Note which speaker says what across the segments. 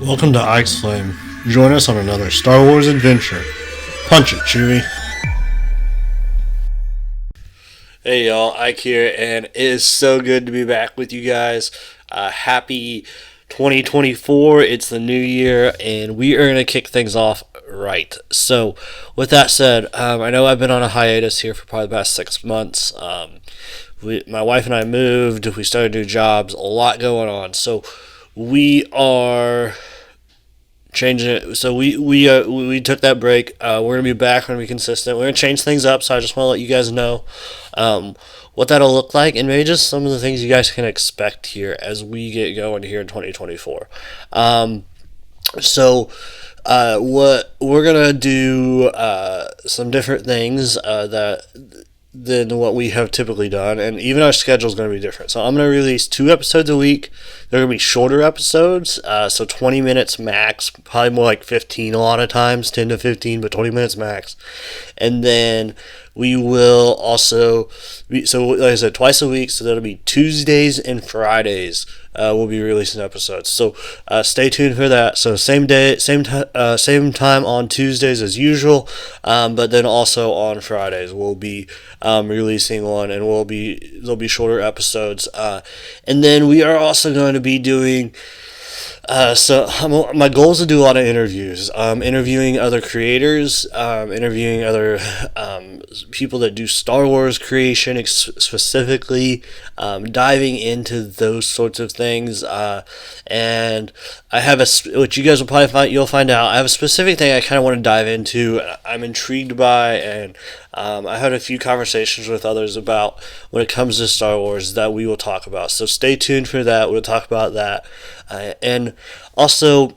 Speaker 1: Welcome to Ike's Flame. Join us on another Star Wars adventure. Punch it, Chewie.
Speaker 2: Hey y'all, Ike here, and it is so good to be back with you guys. Happy 2024, it's the new year, and we are going to kick things off right. So, with that said, I know I've been on a hiatus here for probably the past 6 months. My wife and I moved, we started new jobs, a lot going on. So, we are changing it. So we took that break. We're gonna be back. We're gonna be consistent. We're gonna change things up. So I just want to let you guys know what that'll look like, and maybe just some of the things you guys can expect here as we get going here in 2024. What we're gonna do some different things than what we have typically done, and even our schedule is going to be different. So I'm going to release 2 episodes a week. They're going to be shorter episodes, so 20 minutes max, probably more like 15 a lot of times, 10 to 15, but 20 minutes max. And then we will also, so like I said, twice a week, so that'll be Tuesdays and Fridays. We'll be releasing episodes, so stay tuned for that. So same day, same time on Tuesdays as usual, but then also on Fridays we'll be releasing one, and there'll be shorter episodes, and then we are also going to be doing. My goal is to do a lot of interviews, interviewing other creators, interviewing other people that do Star Wars creation specifically, diving into those sorts of things, and I have what you guys will probably you'll find out. I have a specific thing I kind of want to dive into. I'm intrigued by, and I had a few conversations with others about when it comes to Star Wars that we will talk about. So stay tuned for that. We'll talk about that, and also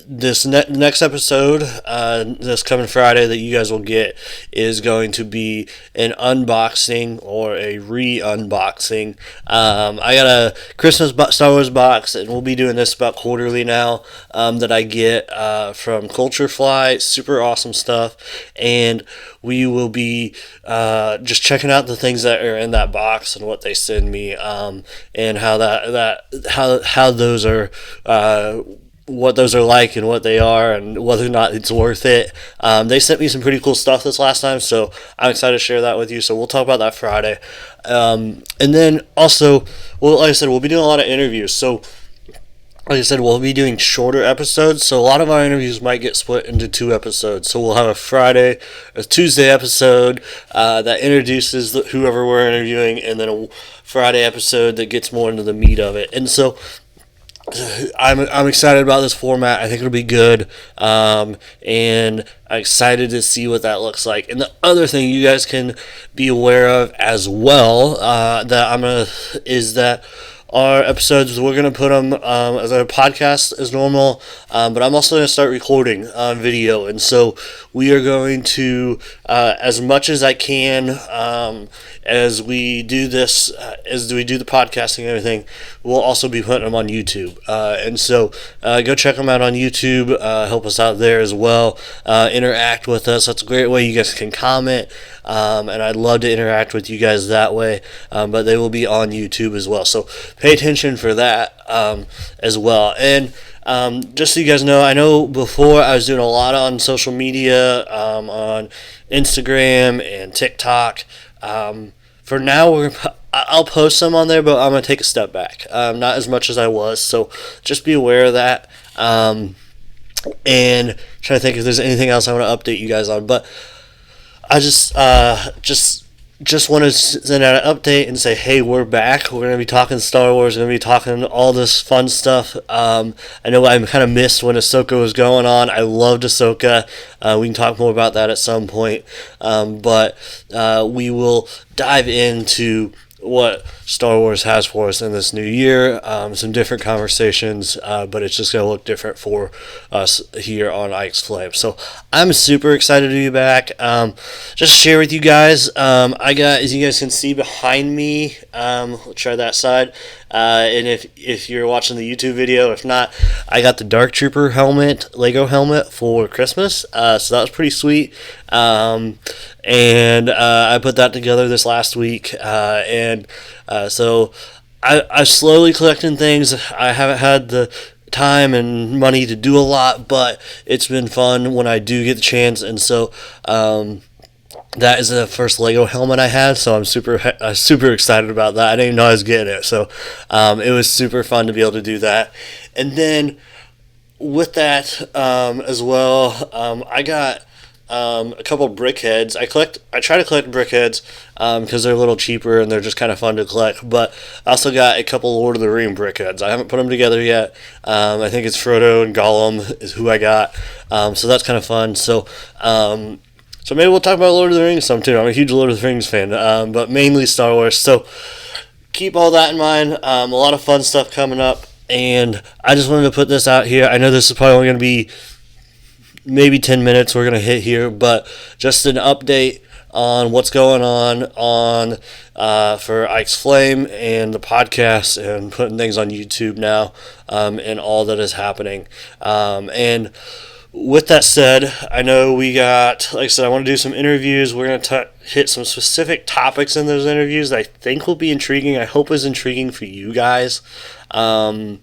Speaker 2: this next episode, this coming Friday that you guys will get, is going to be an unboxing or a re-unboxing. I got a Christmas Star Wars box, and we'll be doing this about quarterly now, that I get from Culture Fly. Super awesome stuff, and we will be just checking out the things that are in that box and what they send me, and how those are. What those are like and what they are, and whether or not it's worth it. They sent me some pretty cool stuff this last time, so I'm excited to share that with you. So we'll talk about that Friday. And then also, well, like I said, we'll be doing a lot of interviews. So like I said, we'll be doing shorter episodes, so a lot of our interviews might get split into 2 episodes. So we'll have a Tuesday episode that introduces whoever we're interviewing, and then a Friday episode that gets more into the meat of it. And so I'm excited about this format. I think it'll be good, and I'm excited to see what that looks like. And the other thing you guys can be aware of as well, is that our episodes, we're going to put them as a podcast as normal, but I'm also going to start recording on video, and so we are going to, as much as I can, as we do this, as we do the podcasting and everything, we'll also be putting them on YouTube, and so go check them out on YouTube, help us out there as well, interact with us. That's a great way you guys can comment, and I'd love to interact with you guys that way, but they will be on YouTube as well, so pay attention for that as well. And just so you guys know, I know before I was doing a lot on social media, on Instagram and TikTok. For now, I'll post some on there, but I'm going to take a step back. Not as much as I was, so just be aware of that. And trying to think if there's anything else I want to update you guys on. But I just want to send out an update and say, hey, we're back. We're going to be talking Star Wars. We're going to be talking all this fun stuff. I know I kind of missed when Ahsoka was going on. I loved Ahsoka. We can talk more about that at some point. But we will dive into what Star Wars has for us in this new year. Some different conversations, but it's just going to look different for us here on Ike's Flame. So I'm super excited to be back. Just share with you guys, I got, as you guys can see behind me, we'll try that side. And if you're watching the YouTube video, if not, I got the Dark Trooper helmet, Lego helmet for Christmas. So that was pretty sweet. And I put that together this last week. So I'm slowly collecting things. I haven't had the time and money to do a lot, but it's been fun when I do get the chance. And so that is the first Lego helmet I had, so I'm super excited about that. I didn't even know I was getting it, so it was super fun to be able to do that. And then with that as well, I got a couple brick heads. I try to collect brick heads because they're a little cheaper and they're just kind of fun to collect. But I also got a couple Lord of the Rings brick heads. I haven't put them together yet. I think it's Frodo and Gollum is who I got. So that's kind of fun. So maybe we'll talk about Lord of the Rings some too. I'm a huge Lord of the Rings fan, but mainly Star Wars. So keep all that in mind. A lot of fun stuff coming up, and I just wanted to put this out here. I know this is probably only going to be maybe 10 minutes we're going to hit here, but just an update on what's going on for Ike's Flame and the podcast and putting things on YouTube now and all that is happening. And with that said, I know we got, like I said, I want to do some interviews. We're going to hit some specific topics in those interviews that I think will be intriguing. I hope is intriguing for you guys. And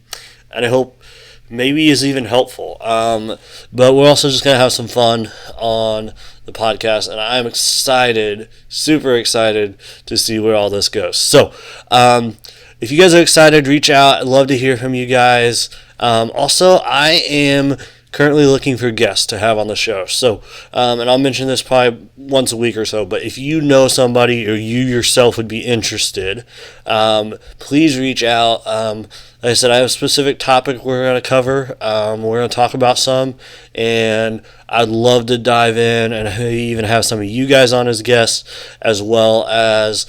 Speaker 2: I hope maybe is even helpful. But we're also just going to have some fun on the podcast. And I'm excited, super excited to see where all this goes. So, if you guys are excited, reach out. I'd love to hear from you guys. Also, I am currently looking for guests to have on the show. So, and I'll mention this probably once a week or so, but if you know somebody or you yourself would be interested, please reach out. Like I said, I have a specific topic we're going to cover. We're going to talk about some, and I'd love to dive in and even have some of you guys on as guests, as well as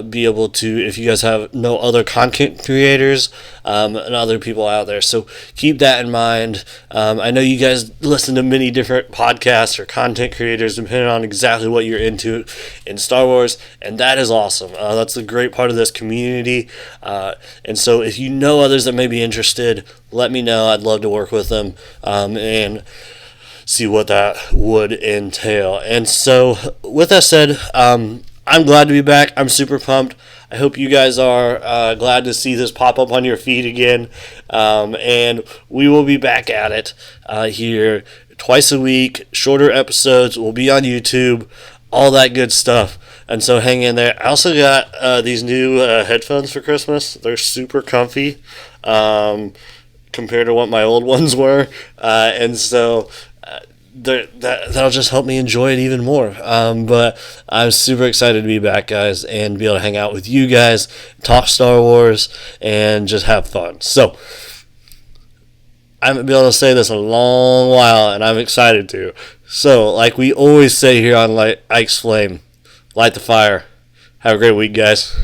Speaker 2: be able to, if you guys have no other content creators and other people out there. So keep that in mind. I know you guys listen to many different podcasts or content creators depending on exactly what you're into in Star Wars, and that is awesome. That's a great part of this community. And so if you know others that may be interested, let me know. I'd love to work with them and see what that would entail. And so with that said, I'm glad to be back. I'm super pumped. I hope you guys are glad to see this pop up on your feed again. And we will be back at it here twice a week. Shorter episodes will be on YouTube, all that good stuff. And so hang in there. I also got these new headphones for Christmas. They're super comfy compared to what my old ones were. And so that'll just help me enjoy it even more. But I'm super excited to be back, guys, and be able to hang out with you guys, talk Star Wars, and just have fun. So I haven't been able to say this in a long while, and I'm excited to. So, like we always say here on Ike's Flame, light the fire. Have a great week, guys.